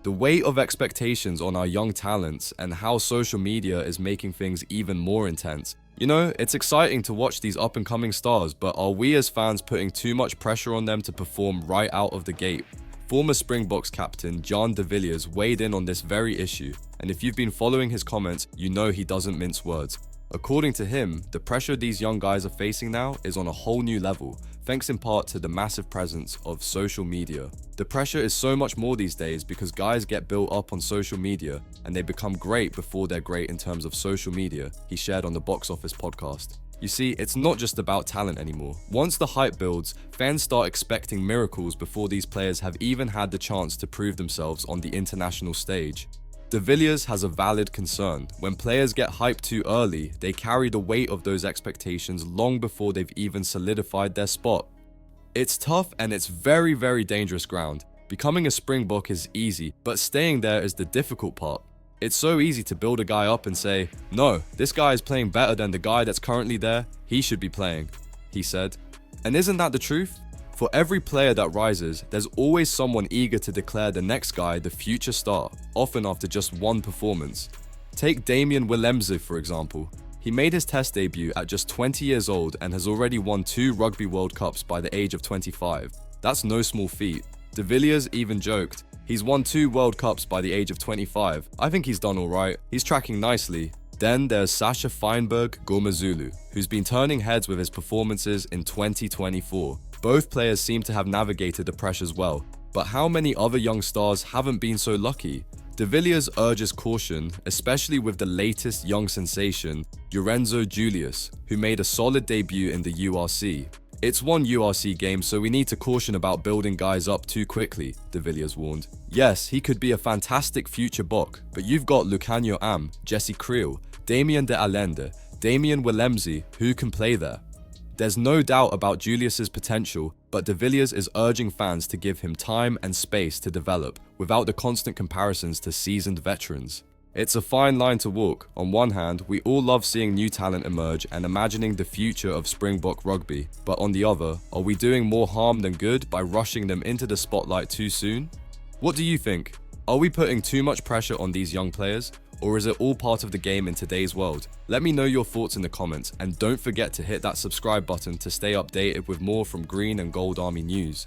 The weight of expectations on our young talents and how social media is making things even more intense. You know, it's exciting to watch these up-and-coming stars, but are we as fans putting too much pressure on them to perform right out of the gate? Former Springboks captain John de Villiers weighed in on this very issue, and if you've been following his comments, you know he doesn't mince words. According to him, the pressure these young guys are facing now is on a whole new level, thanks in part to the massive presence of social media. The pressure is so much more these days because guys get built up on social media and they become great before they're great in terms of social media, he shared on the Box Office podcast. You see, it's not just about talent anymore. Once the hype builds, fans start expecting miracles before these players have even had the chance to prove themselves on the international stage. De Villiers has a valid concern. When players get hyped too early, they carry the weight of those expectations long before they've even solidified their spot. It's tough and it's very, very dangerous ground. Becoming a Springbok is easy, but staying there is the difficult part. It's so easy to build a guy up and say, no, this guy is playing better than the guy that's currently there, he should be playing, he said. And isn't that the truth? For every player that rises, there's always someone eager to declare the next guy the future star, often after just one performance. Take Feinberg-Mngomezulu for example. He made his test debut at just 20 years old and has already won 2 Rugby World Cups by the age of 25. That's no small feat. De Villiers even joked, he's won 2 World Cups by the age of 25. I think he's done alright. He's tracking nicely. Then there's Feinberg-Mngomezulu, who's been turning heads with his performances in 2024. Both players seem to have navigated the pressures well, but how many other young stars haven't been so lucky? De Villiers urges caution, especially with the latest young sensation, Lorenzo Julius, who made a solid debut in the URC. It's one URC game, so we need to caution about building guys up too quickly, De Villiers warned. Yes, he could be a fantastic future Bok, but you've got Lucanio Am, Jesse Creel, Damien de Allende, Feinberg-Mngomezulu, who can play there. There's no doubt about Julius's potential, but De Villiers is urging fans to give him time and space to develop without the constant comparisons to seasoned veterans. It's a fine line to walk. On one hand, we all love seeing new talent emerge and imagining the future of Springbok rugby, but on the other, are we doing more harm than good by rushing them into the spotlight too soon? What do you think? Are we putting too much pressure on these young players? Or is it all part of the game in today's world? Let me know your thoughts in the comments, and don't forget to hit that subscribe button to stay updated with more from Green and Gold Army news.